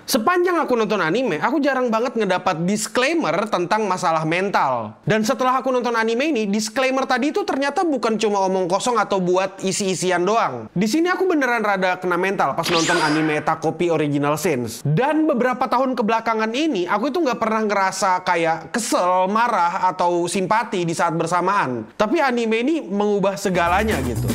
Sepanjang aku nonton anime, aku jarang banget ngedapat disclaimer tentang masalah mental. Dan setelah aku nonton anime ini, disclaimer tadi itu ternyata bukan cuma omong kosong atau buat isi-isian doang. Di sini aku beneran rada kena mental pas nonton anime Takopi Original Sins. Dan beberapa tahun kebelakangan ini, aku itu nggak pernah ngerasa kayak kesel, marah, atau simpati di saat bersamaan. Tapi anime ini mengubah segalanya gitu.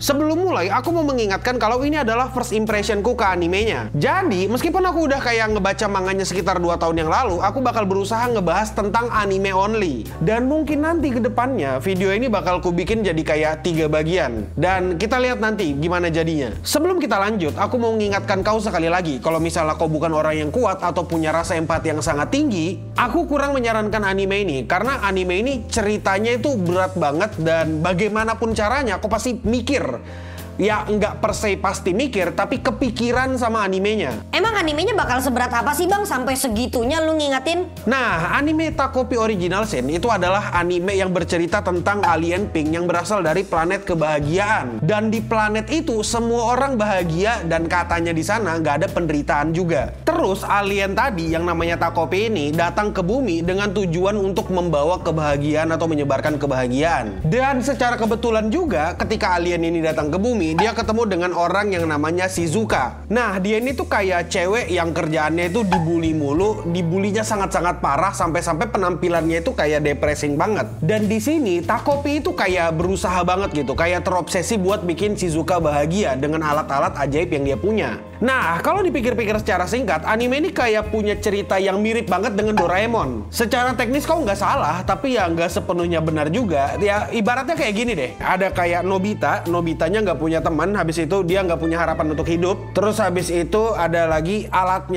Sebelum mulai, aku mau mengingatkan kalau ini adalah first impressionku ke animenya. Jadi, meskipun aku udah kayak ngebaca manganya sekitar 2 tahun yang lalu, aku bakal berusaha ngebahas tentang anime only. Dan mungkin nanti ke depannya, video ini bakal ku bikin jadi kayak 3 bagian. Dan kita lihat nanti gimana jadinya. Sebelum kita lanjut, aku mau mengingatkan kau sekali lagi, kalau misalnya kau bukan orang yang kuat atau punya rasa empati yang sangat tinggi, aku kurang menyarankan anime ini. Karena anime ini ceritanya itu berat banget dan bagaimanapun caranya, aku pasti mikir. Ya nggak per se pasti mikir, tapi kepikiran sama animenya. Emang animenya bakal seberat apa sih bang sampai segitunya lu ngingetin? Nah, anime Takopi Original Sin itu adalah anime yang bercerita tentang alien pink yang berasal dari planet kebahagiaan. Dan di planet itu semua orang bahagia dan katanya di sana nggak ada penderitaan juga. Terus alien tadi yang namanya Takopi ini datang ke bumi dengan tujuan untuk membawa kebahagiaan atau menyebarkan kebahagiaan. Dan secara kebetulan juga ketika alien ini datang ke bumi, dia ketemu dengan orang yang namanya Shizuka. Nah, dia ini tuh kayak cewek yang kerjaannya itu dibully mulu, dibulinya sangat-sangat parah sampai-sampai penampilannya itu kayak depressing banget. Dan di sini Takopi itu kayak berusaha banget gitu, kayak terobsesi buat bikin Shizuka bahagia dengan alat-alat ajaib yang dia punya. Nah, kalau dipikir-pikir secara singkat, anime ini kayak punya cerita yang mirip banget dengan Doraemon. Secara teknis kau nggak salah, tapi ya nggak sepenuhnya benar juga. Ya ibaratnya kayak gini deh, ada kayak Nobitanya nggak punya teman, habis itu dia nggak punya harapan untuk hidup. Terus habis itu ada lagi alat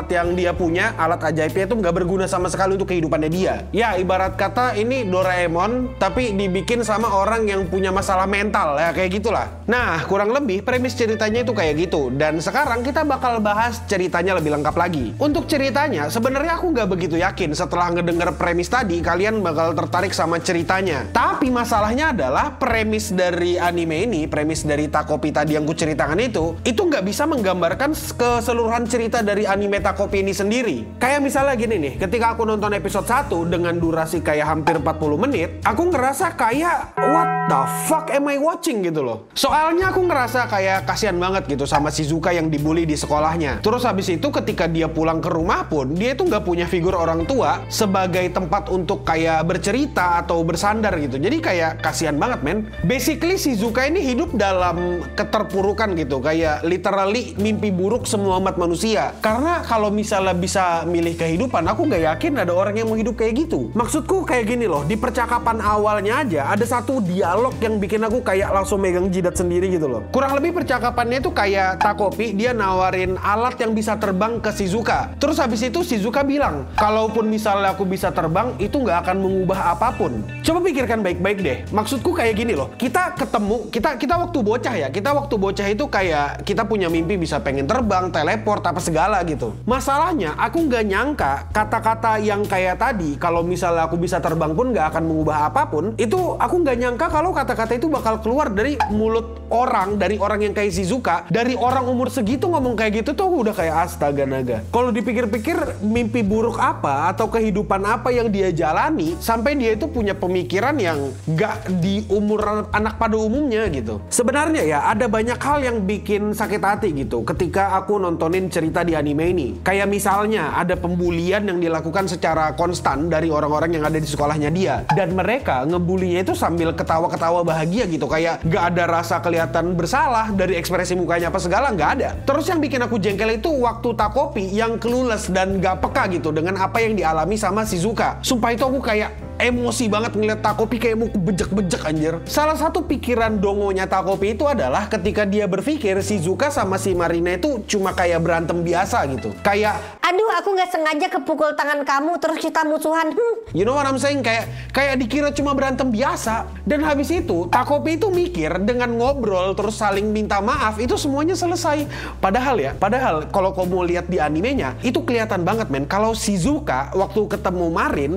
yang dia punya, alat ajaibnya itu nggak berguna sama sekali untuk kehidupannya dia. Ya ibarat kata ini Doraemon, tapi dibikin sama orang yang punya masalah mental, ya kayak gitulah. Nah, kurang lebih premis ceritanya itu kayak gitu. Dan sekarang kita bakal bahas ceritanya lebih lengkap lagi. Untuk ceritanya, sebenarnya aku nggak begitu yakin setelah ngedenger premis tadi, kalian bakal tertarik sama ceritanya. Tapi masalahnya adalah premis dari anime ini, premis dari Takopi tadi yang kuceritakan itu nggak bisa menggambarkan keseluruhan cerita dari anime Takopi ini sendiri. Kayak misalnya gini nih, ketika aku nonton episode 1 dengan durasi kayak hampir 40 menit, aku ngerasa kayak what the fuck am I watching gitu loh. Soalnya aku ngerasa kayak kasihan banget gitu sama Shizuka yang dibully di sekolahnya. Terus habis itu ketika dia pulang ke rumah pun, dia itu nggak punya figur orang tua sebagai tempat untuk kayak bercerita atau bersandar gitu. Jadi kayak kasihan banget men. Basically Shizuka ini hidup dalam keterpurukan gitu, kayak literally mimpi buruk semua umat manusia. Karena kalau misalnya bisa milih kehidupan, aku nggak yakin ada orang yang mau hidup kayak gitu. Maksudku kayak gini loh, di percakapan awalnya aja ada satu dialog yang bikin aku kayak langsung megang jidat sendiri gitu loh. Kurang lebih percakapannya itu kayak Takopi dia nawarin alat yang bisa terbang ke Shizuka. Terus habis itu Shizuka bilang, kalaupun misalnya aku bisa terbang, itu nggak akan mengubah apapun. Coba pikirkan baik-baik deh. Maksudku kayak gini loh, kita ketemu, kita waktu bocah ya, kita waktu bocah itu kayak kita punya mimpi bisa pengen terbang, teleport, apa segala gitu. Masalahnya, aku nggak nyangka kata-kata yang kayak tadi, kalau misalnya aku bisa terbang pun nggak akan mengubah apapun, itu aku nggak nyangka kalau kata-kata itu bakal keluar dari mulut orang, dari orang yang kayak Shizuka, dari orang umur segitu ngomong kayak gitu tuh aku udah kayak astaga naga. Kalau dipikir-pikir mimpi buruk apa atau kehidupan apa yang dia jalani sampai dia itu punya pemikiran yang gak di umur anak pada umumnya gitu. Sebenarnya ya ada banyak hal yang bikin sakit hati gitu ketika aku nontonin cerita di anime ini. Kayak misalnya ada pembulian yang dilakukan secara konstan dari orang-orang yang ada di sekolahnya dia, dan mereka ngebulinya itu sambil ketawa-ketawa bahagia gitu, kayak gak ada rasa kelihatan bersalah dari ekspresi mukanya apa segala, nggak ada. Terus yang bikin aku jengkel itu waktu Takopi yang clueless dan gak peka gitu dengan apa yang dialami sama Shizuka. Sumpah itu aku kayak emosi banget ngeliat Takopi kayak mau bejek-bejek anjir. Salah satu pikiran dongonya Takopi itu adalah ketika dia berpikir Shizuka sama si Marina itu cuma kayak berantem biasa gitu. Kayak, aduh aku nggak sengaja kepukul tangan kamu terus kita musuhan. You know what I'm saying? Kayak dikira cuma berantem biasa. Dan habis itu Takopi itu mikir dengan ngobrol terus saling minta maaf itu semuanya selesai. Padahal kalau kamu lihat di animenya itu kelihatan banget men, kalau Shizuka waktu ketemu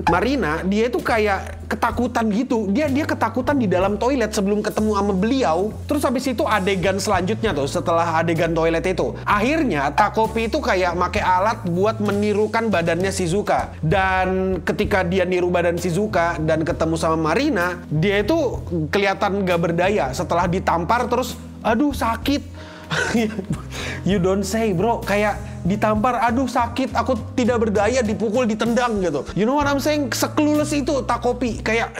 Marina, dia itu kayak ketakutan gitu. Dia ketakutan di dalam toilet sebelum ketemu sama beliau. Terus habis itu adegan selanjutnya tuh, setelah adegan toilet itu, akhirnya Takopi itu kayak make alat buat menirukan badannya Shizuka. Dan ketika dia niru badan Shizuka dan ketemu sama Marina, dia itu kelihatan gak berdaya. Setelah ditampar terus, aduh sakit. You don't say bro, kayak ditampar, aduh sakit, aku tidak berdaya, dipukul, ditendang gitu. You know what I'm saying? Seklules itu Takopi, kayak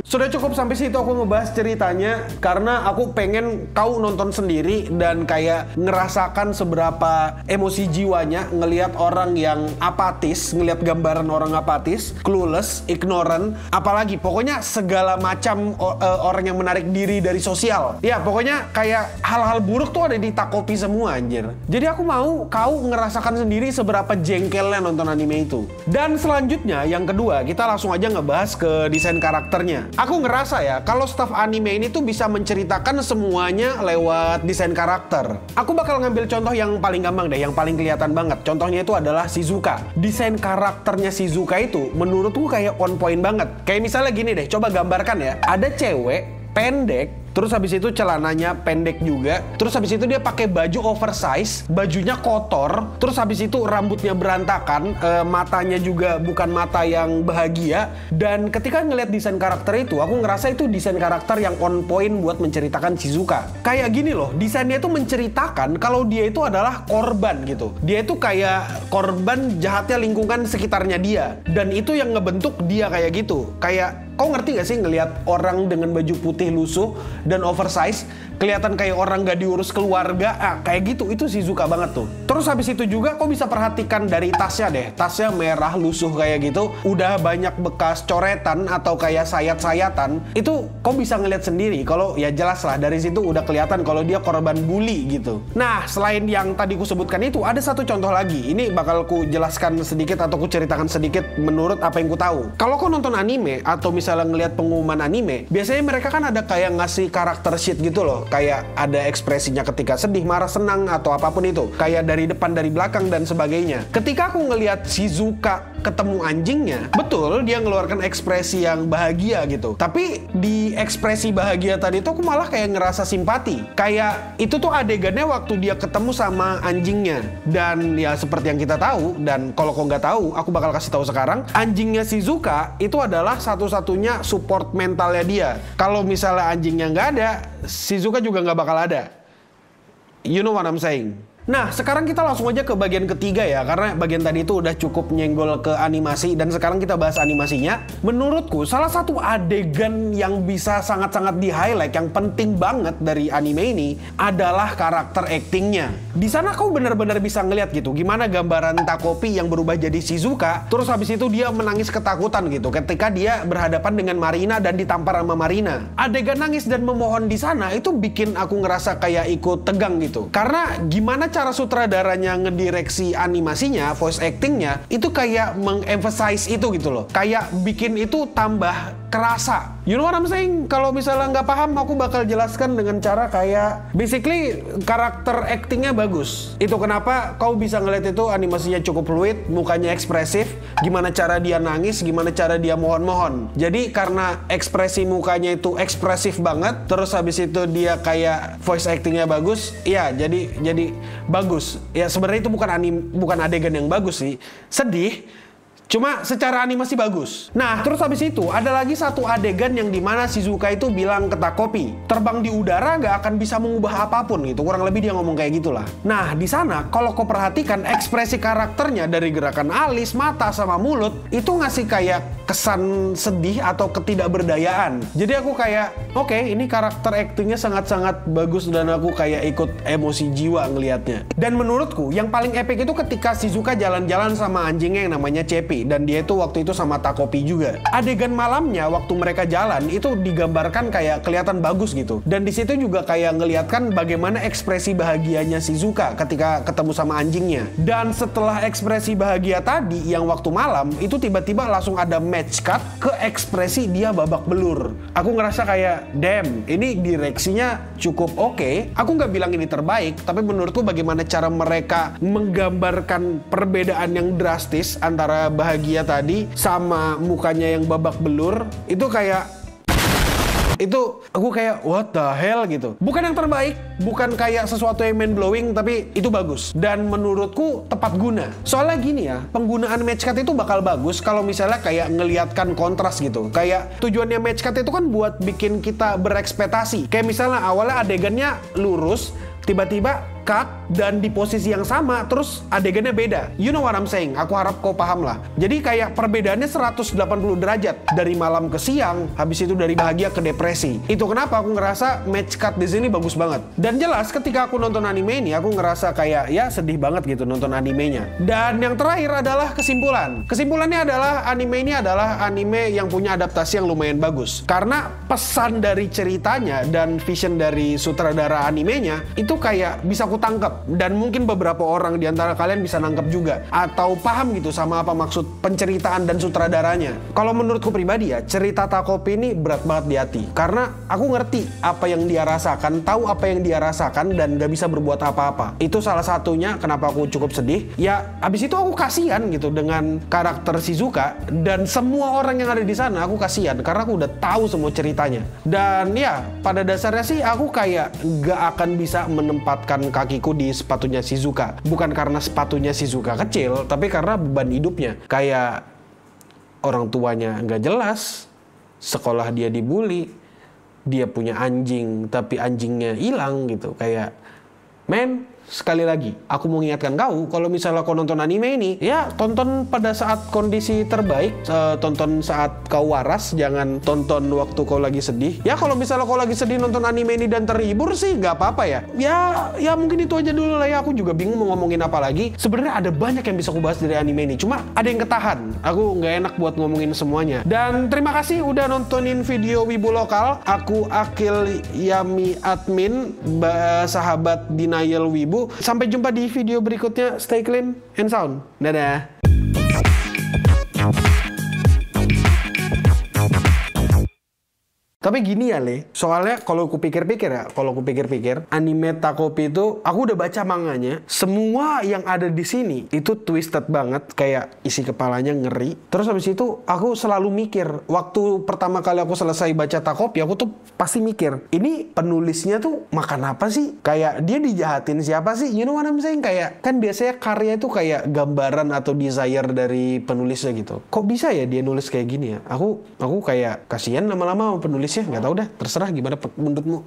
Sudah cukup sampai situ aku ngebahas ceritanya, karena aku pengen kau nonton sendiri dan kayak ngerasakan seberapa emosi jiwanya ngelihat orang yang apatis, ngelihat gambaran orang apatis, clueless, ignorant, apalagi pokoknya segala macam orang yang menarik diri dari sosial. Ya pokoknya kayak hal-hal buruk tuh ada di Takopi semua anjir. Jadi aku mau kau ngerasakan sendiri seberapa jengkelnya nonton anime itu. Dan selanjutnya yang kedua, kita langsung aja ngebahas ke desain karakternya. Aku ngerasa ya kalau staff anime ini tuh bisa menceritakan semuanya lewat desain karakter. Aku bakal ngambil contoh yang paling gampang deh, yang paling kelihatan banget. Contohnya itu adalah Shizuka. Desain karakternya Shizuka itu menurutku kayak on point banget. Kayak misalnya gini deh, coba gambarkan ya. Ada cewek pendek, terus habis itu celananya pendek juga, terus habis itu dia pakai baju oversize, bajunya kotor, terus habis itu rambutnya berantakan, matanya juga bukan mata yang bahagia. Dan ketika ngeliat desain karakter itu, aku ngerasa itu desain karakter yang on point buat menceritakan Shizuka. Kayak gini loh, desainnya itu menceritakan kalau dia itu adalah korban gitu. Dia itu kayak korban jahatnya lingkungan sekitarnya dia, dan itu yang ngebentuk dia kayak gitu. Kayak kau ngerti gak sih ngelihat orang dengan baju putih lusuh dan oversize, kelihatan kayak orang gak diurus keluarga, kayak gitu, itu Shizuka banget tuh. Terus habis itu juga kau bisa perhatikan dari tasnya deh, tasnya merah lusuh kayak gitu, udah banyak bekas coretan atau kayak sayat-sayatan, itu kau bisa ngeliat sendiri kalau ya jelas lah dari situ udah kelihatan kalau dia korban bully gitu. Nah selain yang tadi ku sebutkan itu, ada satu contoh lagi, ini bakal ku jelaskan sedikit atau ku ceritakan sedikit menurut apa yang ku tahu. Kalau kau nonton anime atau misalnya ngelihat pengumuman anime, biasanya mereka kan ada kayak ngasih karakter sheet gitu loh, kayak ada ekspresinya ketika sedih, marah, senang atau apapun itu, kayak dari depan, dari belakang dan sebagainya. Ketika aku ngelihat Shizuka ketemu anjingnya, betul dia ngeluarkan ekspresi yang bahagia gitu, tapi di ekspresi bahagia tadi tuh aku malah kayak ngerasa simpati. Kayak itu tuh adegannya waktu dia ketemu sama anjingnya, dan ya seperti yang kita tahu, dan kalau kau nggak tahu aku bakal kasih tahu sekarang, anjingnya Shizuka itu adalah satu-satunya support mentalnya dia. Kalau misalnya anjingnya nggak ada, Shizuka juga nggak bakal ada. You know what I'm saying? Nah, sekarang kita langsung aja ke bagian ketiga ya, karena bagian tadi itu udah cukup nyenggol ke animasi, dan sekarang kita bahas animasinya. Menurutku, salah satu adegan yang bisa sangat-sangat di-highlight, yang penting banget dari anime ini, adalah karakter actingnya. Di sana kau benar-benar bisa ngeliat gitu, gimana gambaran Takopi yang berubah jadi Shizuka, terus habis itu dia menangis ketakutan gitu, ketika dia berhadapan dengan Marina dan ditampar sama Marina. Adegan nangis dan memohon di sana, itu bikin aku ngerasa kayak ikut tegang gitu. Karena gimana cara sutradaranya ngedireksi animasinya, voice actingnya, itu kayak mengemphasize itu gitu loh. Kayak bikin itu tambah kerasa. You know what I'm saying? Kalau misalnya nggak paham, aku bakal jelaskan dengan cara kayak basically karakter actingnya bagus. Itu kenapa kau bisa ngeliat itu animasinya cukup fluid, mukanya ekspresif, gimana cara dia nangis, gimana cara dia mohon-mohon. Jadi karena ekspresi mukanya itu ekspresif banget, terus habis itu dia kayak voice actingnya bagus, ya jadi bagus. Ya sebenarnya itu bukan adegan yang bagus sih. Sedih. Cuma secara animasi bagus. Nah, terus habis itu ada lagi satu adegan yang dimana Shizuka itu bilang ke Takopi, terbang di udara gak akan bisa mengubah apapun gitu. Kurang lebih dia ngomong kayak gitulah. Nah, di sana kalau kau perhatikan ekspresi karakternya dari gerakan alis, mata, sama mulut, itu ngasih kayak kesan sedih atau ketidakberdayaan. Jadi aku kayak, oke, ini karakter aktingnya sangat-sangat bagus dan aku kayak ikut emosi jiwa ngelihatnya. Dan menurutku yang paling epic itu ketika Shizuka jalan-jalan sama anjingnya yang namanya Cepi. Dan dia itu waktu itu sama Takopi juga. Adegan malamnya waktu mereka jalan itu digambarkan kayak kelihatan bagus gitu. Dan di situ juga kayak ngeliatkan bagaimana ekspresi bahagianya Shizuka ketika ketemu sama anjingnya. Dan setelah ekspresi bahagia tadi yang waktu malam itu tiba-tiba langsung ada match cut ke ekspresi dia babak belur. Aku ngerasa kayak damn, ini direksinya cukup oke. Aku nggak bilang ini terbaik, tapi menurutku bagaimana cara mereka menggambarkan perbedaan yang drastis antara bahagia tadi sama mukanya yang babak belur, itu kayak itu aku kayak what the hell gitu. Bukan yang terbaik, bukan kayak sesuatu yang mind blowing, tapi itu bagus dan menurutku tepat guna. Soalnya gini ya, penggunaan match cut itu bakal bagus kalau misalnya kayak ngeliatkan kontras gitu. Kayak tujuannya match cut itu kan buat bikin kita berekspektasi. Kayak misalnya awalnya adegannya lurus, tiba-tiba cut dan di posisi yang sama terus adegannya beda. You know what I'm saying? Aku harap kau paham lah. Jadi kayak perbedaannya 180 derajat dari malam ke siang, habis itu dari bahagia ke depresi. Itu kenapa aku ngerasa match cut di sini bagus banget. Dan jelas ketika aku nonton anime ini aku ngerasa kayak ya sedih banget gitu nonton animenya. Dan yang terakhir adalah kesimpulan. Kesimpulannya adalah anime ini adalah anime yang punya adaptasi yang lumayan bagus. Karena pesan dari ceritanya dan vision dari sutradara animenya itu kayak bisa aku tangkap, dan mungkin beberapa orang di antara kalian bisa nangkep juga atau paham gitu sama apa maksud penceritaan dan sutradaranya. Kalau menurutku pribadi ya, cerita Takopi ini berat banget di hati karena aku ngerti apa yang dia rasakan, tahu apa yang dia rasakan dan gak bisa berbuat apa-apa. Itu salah satunya kenapa aku cukup sedih. Ya abis itu aku kasihan gitu dengan karakter Shizuka dan semua orang yang ada di sana. Aku kasihan karena aku udah tahu semua ceritanya. Dan ya pada dasarnya sih aku kayak gak akan bisa menempatkan kakiku di sepatunya Shizuka. Bukan karena sepatunya Shizuka kecil, tapi karena beban hidupnya. Kayak orang tuanya nggak jelas, sekolah dia dibully, dia punya anjing tapi anjingnya hilang gitu. Kayak, men, sekali lagi, aku mau ingatkan kau, kalau misalnya kau nonton anime ini, ya tonton pada saat kondisi terbaik, tonton saat kau waras, jangan tonton waktu kau lagi sedih. Ya kalau misalnya kau lagi sedih nonton anime ini dan terhibur sih, nggak apa-apa ya. Ya mungkin itu aja dulu lah ya, aku juga bingung mau ngomongin apa lagi. Sebenarnya ada banyak yang bisa aku bahas dari anime ini, cuma ada yang ketahan. Aku nggak enak buat ngomongin semuanya. Dan terima kasih udah nontonin video Wibu Lokal. Aku Akil Yami Admin, sahabat Denial Wibu. Sampai jumpa di video berikutnya. Stay clean and sound. Dadah. Tapi gini ya Le, soalnya kalau aku pikir-pikir anime Takopi itu aku udah baca manganya. Semua yang ada di sini itu twisted banget, kayak isi kepalanya ngeri. Terus habis itu aku selalu mikir, waktu pertama kali aku selesai baca Takopi, aku tuh pasti mikir, ini penulisnya tuh makan apa sih? Kayak dia dijahatin siapa sih? You know what I'm saying? Kayak kan biasanya karya itu kayak gambaran atau desire dari penulisnya gitu. Kok bisa ya dia nulis kayak gini ya? Aku kayak kasihan lama-lama sama penulisnya. Nggak tahu dah, terserah gimana menurutmu.